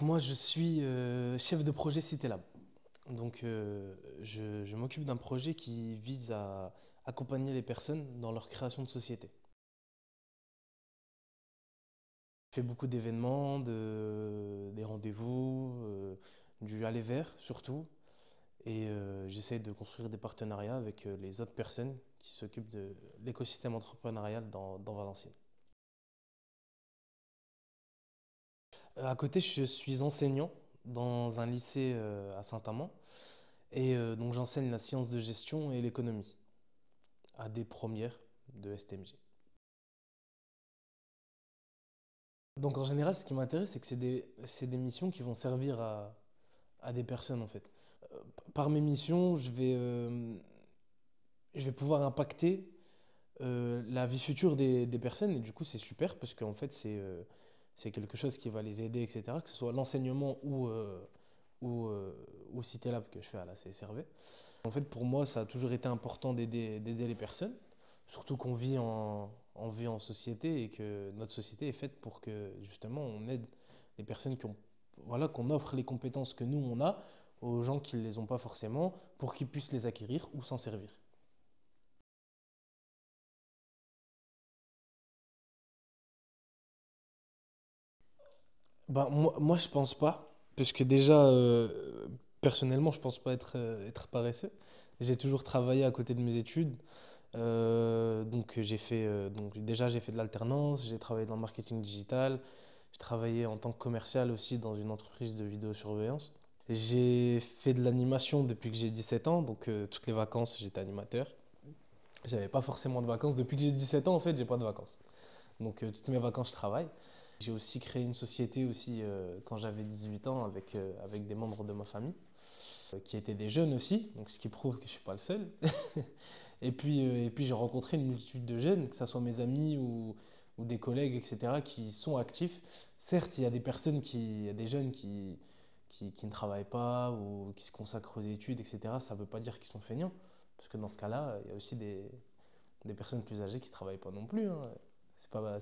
Moi, je suis chef de projet CitéLab. Je m'occupe d'un projet qui vise à accompagner les personnes dans leur création de société. Je fais beaucoup d'événements, des rendez-vous, du aller vers surtout. J'essaie de construire des partenariats avec les autres personnes qui s'occupent de l'écosystème entrepreneurial dans Valenciennes. À côté, je suis enseignant dans un lycée à Saint-Amand. Donc j'enseigne la science de gestion et l'économie à des premières de STMG. Donc en général, ce qui m'intéresse, c'est que c'est des missions qui vont servir à des personnes en fait. Par mes missions, je vais pouvoir impacter la vie future des personnes et du coup c'est super parce qu'en fait c'est quelque chose qui va les aider, etc. Que ce soit l'enseignement ou CitéLab que je fais à la CSRV. En fait, pour moi, ça a toujours été important d'aider les personnes, surtout on vit en société et que notre société est faite pour que justement on aide les personnes voilà, qu'on offre les compétences que nous on a aux gens qui ne les ont pas forcément pour qu'ils puissent les acquérir ou s'en servir. Moi je pense pas, parce que déjà, personnellement, je pense pas être paresseux. J'ai toujours travaillé à côté de mes études. Déjà j'ai fait de l'alternance, j'ai travaillé dans le marketing digital, j'ai travaillé en tant que commercial aussi dans une entreprise de vidéosurveillance. J'ai fait de l'animation depuis que j'ai 17 ans, donc toutes les vacances j'étais animateur. J'avais pas forcément de vacances. Depuis que j'ai 17 ans, en fait, j'ai pas de vacances. Donc toutes mes vacances, je travaille. J'ai aussi créé une société aussi quand j'avais 18 ans avec des membres de ma famille qui étaient des jeunes aussi, donc ce qui prouve que je suis pas le seul. Et puis j'ai rencontré une multitude de jeunes, que ce soit mes amis ou des collègues, etc., qui sont actifs. Certes, il y a des jeunes qui ne travaillent pas ou qui se consacrent aux études, etc. Ça ne veut pas dire qu'ils sont feignants, parce que dans ce cas-là, il y a aussi des personnes plus âgées qui ne travaillent pas non plus, hein.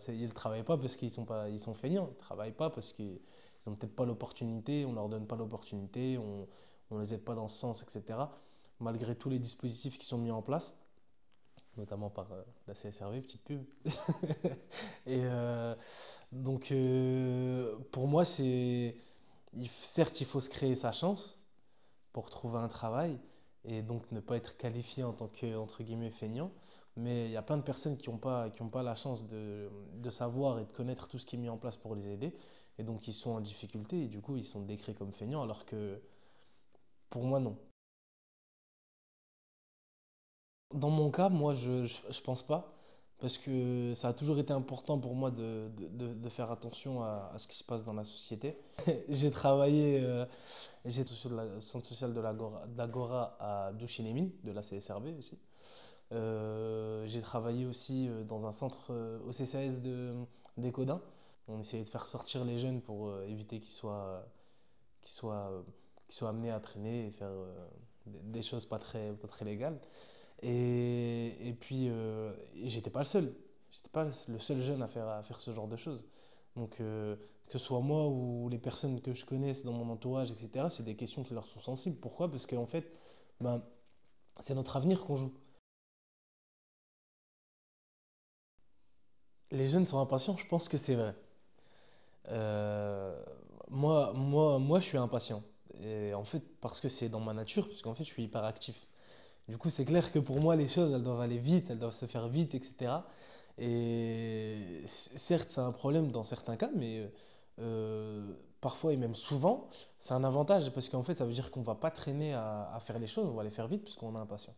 Ils ne travaillent pas parce ils sont feignants, ils ne travaillent pas parce qu'ils n'ont peut-être pas l'opportunité, on ne leur donne pas l'opportunité, on ne les aide pas dans ce sens, etc. Malgré tous les dispositifs qui sont mis en place, notamment par la CSRV, petite pub. Et pour moi, certes, il faut se créer sa chance pour trouver un travail et donc ne pas être qualifié en tant que, entre guillemets, feignant. Mais il y a plein de personnes qui ont pas la chance de savoir et de connaître tout ce qui est mis en place pour les aider. Et donc, ils sont en difficulté et du coup, ils sont décrits comme feignants alors que pour moi, non. Dans mon cas, moi, je pense pas, parce que ça a toujours été important pour moi de faire attention à ce qui se passe dans la société. J'ai travaillé, j'étais sur le centre social de l'Agora à Douchinémine, de la CSRB aussi. J'ai travaillé aussi dans un centre au CCAS d'Escaudain. On essayait de faire sortir les jeunes pour éviter qu'ils soient, euh, qu'ils soient amenés à traîner et faire des choses pas très légales. Et puis, j'étais pas le seul. J'étais pas le seul jeune à faire ce genre de choses. Donc, que ce soit moi ou les personnes que je connaisse dans mon entourage, etc., c'est des questions qui leur sont sensibles. Pourquoi? Parce qu'en fait, ben, c'est notre avenir qu'on joue. Les jeunes sont impatients, je pense que c'est vrai. Euh, moi, je suis impatient. Et en fait, parce que c'est dans ma nature, parce qu'en fait, je suis hyper actif. Du coup, c'est clair que pour moi, les choses, elles doivent aller vite, elles doivent se faire vite, etc. Et certes, c'est un problème dans certains cas, mais parfois et même souvent, c'est un avantage parce qu'en fait, ça veut dire qu'on ne va pas traîner à faire les choses, on va les faire vite puisqu'on est impatient.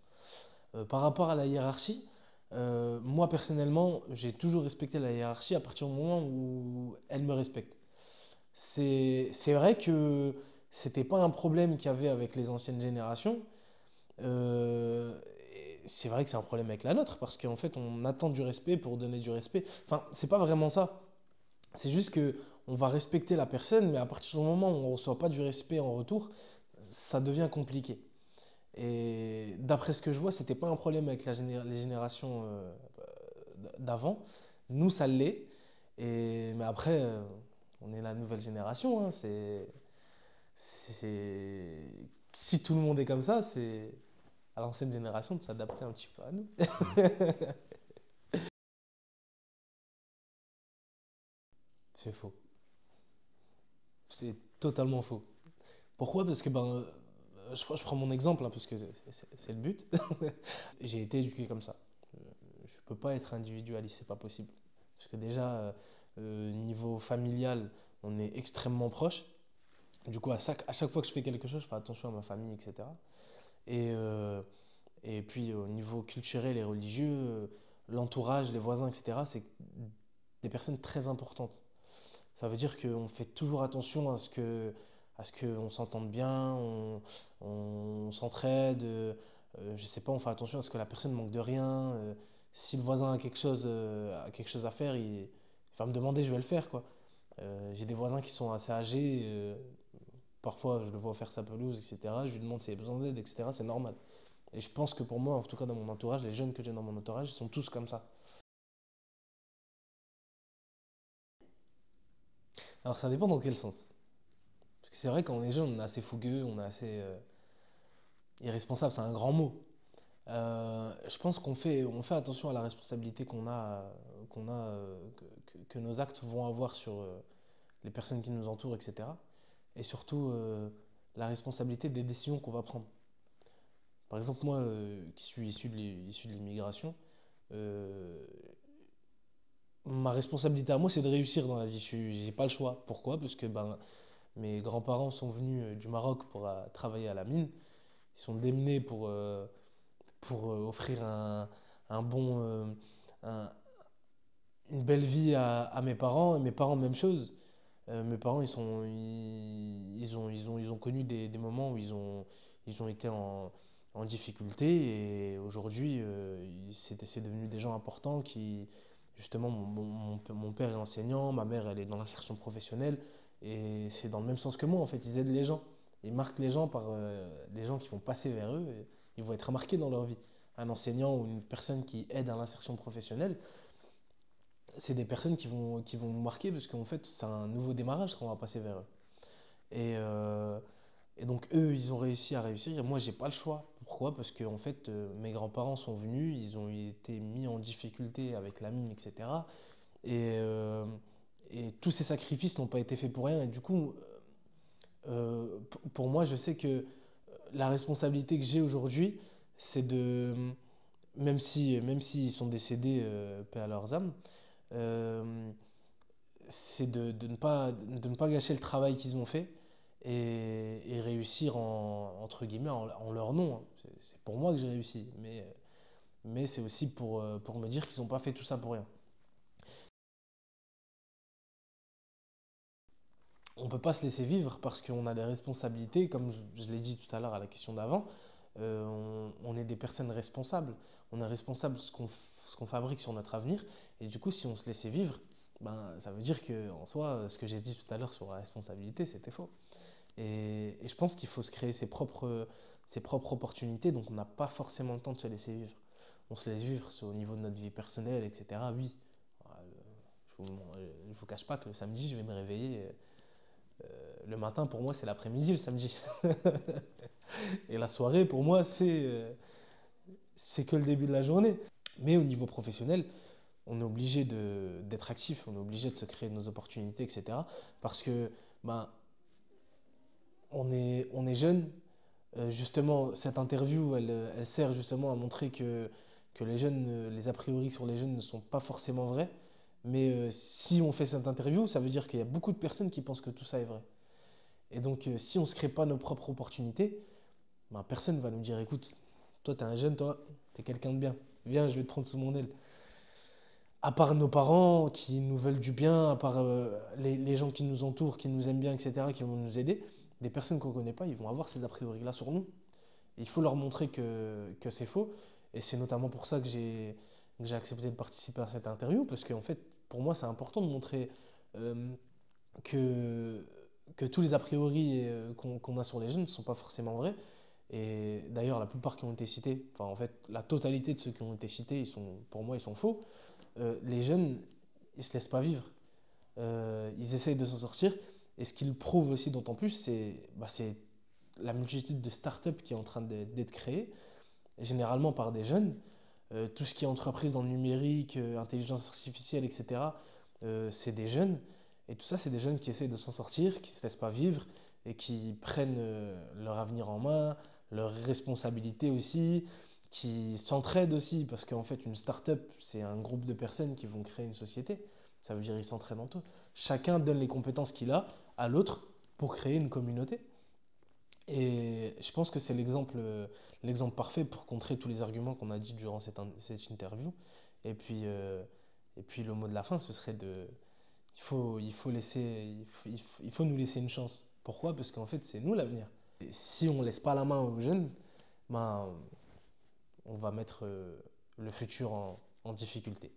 Par rapport à la hiérarchie, moi personnellement, j'ai toujours respecté la hiérarchie à partir du moment où elle me respecte. C'est vrai que c'était pas un problème qu'il y avait avec les anciennes générations. C'est vrai que c'est un problème avec la nôtre parce qu'en fait on attend du respect pour donner du respect. Enfin, c'est pas vraiment ça. C'est juste que on va respecter la personne, mais à partir du moment où on ne reçoit pas du respect en retour, ça devient compliqué. Et d'après ce que je vois, c'était pas un problème avec les générations d'avant. Nous, ça l'est. Mais après, on est la nouvelle génération, hein, si tout le monde est comme ça, c'est à l'ancienne génération de s'adapter un petit peu à nous. C'est faux. C'est totalement faux. Pourquoi? Parce que je prends mon exemple, hein, parce que c'est le but. J'ai été éduqué comme ça. Je peux pas être individualiste, c'est pas possible. Parce que déjà, niveau familial, on est extrêmement proche. Du coup, à chaque fois que je fais quelque chose, je fais attention à ma famille, etc. Et, euh, et puis, au niveau culturel et religieux, l'entourage, les voisins, etc., c'est des personnes très importantes. Ça veut dire qu'on fait toujours attention à ce qu'on s'entende bien, on s'entraide, je sais pas, on fait attention à ce que la personne manque de rien. Si le voisin a quelque chose à faire, il va me demander, je vais le faire, quoi. J'ai des voisins qui sont assez âgés, parfois je le vois faire sa pelouse, etc. Je lui demande s'il a besoin d'aide, etc. C'est normal. Et je pense que pour moi, en tout cas dans mon entourage, les jeunes que j'ai dans mon entourage, ils sont tous comme ça. Alors ça dépend dans quel sens. Parce que c'est vrai quand on est jeune, on est assez fougueux, on est assez irresponsable, c'est un grand mot. Je pense on fait attention à la responsabilité que nos actes vont avoir sur les personnes qui nous entourent, etc. Et surtout la responsabilité des décisions qu'on va prendre. Par exemple, moi qui suis issu de l'immigration, euh, ma responsabilité à moi, c'est de réussir dans la vie. Je n'ai pas le choix. Pourquoi? Parce que mes grands-parents sont venus du Maroc pour travailler à la mine. Ils sont démenés pour offrir un bon, un- une belle vie à mes parents. Et mes parents, même chose. Mes parents, ils ont connu des moments où ils ont été en difficulté. Et aujourd'hui, c'est devenu des gens importants qui, justement, mon père est enseignant, ma mère, elle est dans l'insertion professionnelle. Et c'est dans le même sens que moi, en fait. Ils aident les gens. Ils marquent les gens par les gens qui vont passer vers eux. Et ils vont être remarqués dans leur vie. Un enseignant ou une personne qui aide à l'insertion professionnelle, c'est des personnes qui vont nous marquer parce qu'en fait, c'est un nouveau démarrage qu'on va passer vers eux. Et, euh, et donc, eux, ils ont réussi à réussir. Et moi, j'ai pas le choix. Pourquoi? Parce que en fait, mes grands-parents sont venus, ils ont été mis en difficulté avec la mine, etc. Et, euh, et tous ces sacrifices n'ont pas été faits pour rien. Et du coup, pour moi, je sais que la responsabilité que j'ai aujourd'hui, c'est de, même s'ils sont décédés, paix à leurs âmes, euh, c'est de ne pas gâcher le travail qu'ils ont fait et réussir entre guillemets en leur nom, hein. C'est pour moi que j'ai réussi, mais c'est aussi pour me dire qu'ils n'ont pas fait tout ça pour rien. On ne peut pas se laisser vivre parce qu'on a des responsabilités, comme je l'ai dit tout à l'heure à la question d'avant, on est des personnes responsables. On est responsable de ce qu'on fabrique sur notre avenir. Et du coup, si on se laissait vivre, ça veut dire que en soi, ce que j'ai dit tout à l'heure sur la responsabilité, c'était faux. Et je pense qu'il faut se créer ses propres opportunités, donc on n'a pas forcément le temps de se laisser vivre. On se laisse vivre au niveau de notre vie personnelle, etc. Oui, je ne vous cache pas que le samedi, je vais me réveiller. Le matin, pour moi, c'est l'après-midi, le samedi. Et la soirée, pour moi, c'est que le début de la journée. Mais au niveau professionnel, on est obligé d'être actif, on est obligé de se créer nos opportunités, etc. Parce que ben, on est jeune. Justement, cette interview, elle sert justement à montrer que les jeunes, les a priori sur les jeunes ne sont pas forcément vrais. Mais si on fait cette interview, ça veut dire qu'il y a beaucoup de personnes qui pensent que tout ça est vrai. Et donc, si on ne se crée pas nos propres opportunités, ben, personne ne va nous dire, écoute, toi, tu es un jeune, toi, tu es quelqu'un de bien. Viens, je vais te prendre sous mon aile. À part nos parents qui nous veulent du bien, à part les gens qui nous entourent, qui nous aiment bien, etc., qui vont nous aider, des personnes qu'on ne connaît pas, ils vont avoir ces a priori-là sur nous. Et il faut leur montrer que c'est faux. Et c'est notamment pour ça que j'ai accepté de participer à cette interview, parce qu'en fait, pour moi, c'est important de montrer euh, que, que tous les a priori qu'on a sur les jeunes ne sont pas forcément vrais. Et d'ailleurs, la plupart qui ont été cités, enfin en fait, la totalité de ceux qui ont été cités, pour moi, ils sont faux. Les jeunes, ils se laissent pas vivre. ils essayent de s'en sortir. Et ce qu'ils prouvent aussi d'autant plus, c'est la multitude de startups qui est en train d'être créée, généralement par des jeunes. Tout ce qui est entreprise dans le numérique, intelligence artificielle, etc., c'est des jeunes. Et tout ça, c'est des jeunes qui essayent de s'en sortir, qui ne se laissent pas vivre et qui prennent leur avenir en main, leurs responsabilités aussi, qui s'entraident aussi, parce qu'en fait, une start-up, c'est un groupe de personnes qui vont créer une société. Ça veut dire qu'ils s'entraident entre eux. Chacun donne les compétences qu'il a à l'autre pour créer une communauté. Et je pense que c'est l'exemple parfait pour contrer tous les arguments qu'on a dit durant cette interview. Et puis, euh, et puis le mot de la fin, ce serait il faut nous laisser une chance. Pourquoi? Parce qu'en fait, c'est nous l'avenir. Et si on ne laisse pas la main aux jeunes, ben, on va mettre le futur en difficulté.